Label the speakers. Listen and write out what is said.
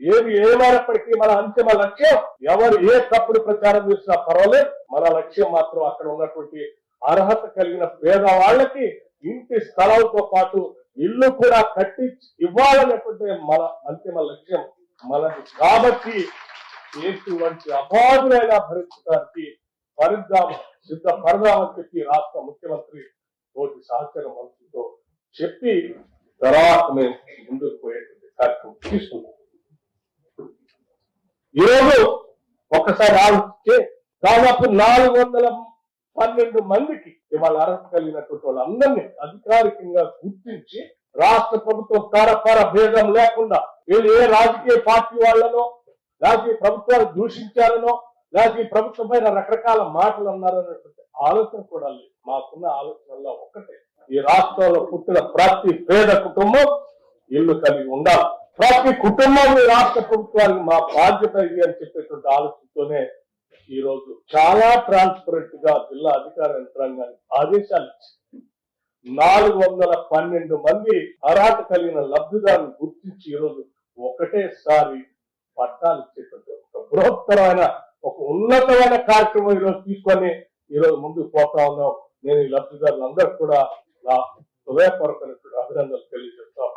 Speaker 1: ఏది ఏమైనప్పటికీ మన అంతిమ లక్ష్యం ఎవరు ఏ తప్పుడు ప్రచారం చేసినా పర్వాలేదు, మన లక్ష్యం మాత్రం అక్కడ ఉన్నటువంటి అర్హత కలిగిన పేదవాళ్లకి ఇంటి స్థలాలతో పాటు ఇల్లు కూడా కట్టి ఇవ్వాలనేటువంటి మన అంతిమ లక్ష్యం మనది. కాబట్టి ఎటువంటి అబాధులైనా భరించడానికి సిద్ధపడదామని చెప్పి రాష్ట్ర ముఖ్యమంత్రి తోటి సహచర మంత్రితో చెప్పి తర్వాత మేము ముందుకు పోయేటువంటి కార్యక్రమం తీసుకున్నాం. ఈరోజు ఒకసారి ఆలోచిస్తే దాదాపు 412 మందికి ఇవాళ అర్హత కలిగినటువంటి వాళ్ళందరినీ అధికారికంగా గుర్తించి రాష్ట్ర ప్రభుత్వం తరఫర భేదం లేకుండా వీళ్ళు ఏ రాజకీయ పార్టీ వాళ్ళనో లేకపోతే ప్రభుత్వాలు దూషించారనో లేకపోతే ప్రభుత్వం పైన రకరకాల మాటలు అన్నారనేటువంటి ఆలోచన కూడా లేదు. మాకున్న ఆలోచనల్లో ఒక్కటే, ఈ రాష్ట్రంలో పుట్టిన ప్రతి పేద కుటుంబం ఇల్లు కలిగి ఉండాలి. ప్రతి కుటుంబం ఈ రాష్ట్ర ప్రభుత్వానికి మా బాధ్యత ఇది అని చెప్పేటువంటి ఆలోచనతోనే ఈ రోజు చాలా ట్రాన్స్పరెంట్ గా జిల్లా అధికార యంత్రాంగానికి ఆదేశాలు ఇచ్చింది. 412 మంది అర్హత కలిగిన లబ్ధిదారులను గుర్తించి ఈరోజు ఒకటేసారి పట్టాలు ఇచ్చేటువంటి ఒక బృహత్తరమైన ఒక ఉన్నతమైన కార్యక్రమం ఈరోజు తీసుకొని ఈరోజు ముందుకు పోతా ఉన్నాం. నేను ఈ లబ్ధిదారులందరూ కూడా నా హృదయపూర్వక అభినందనలు తెలియజేస్తాను.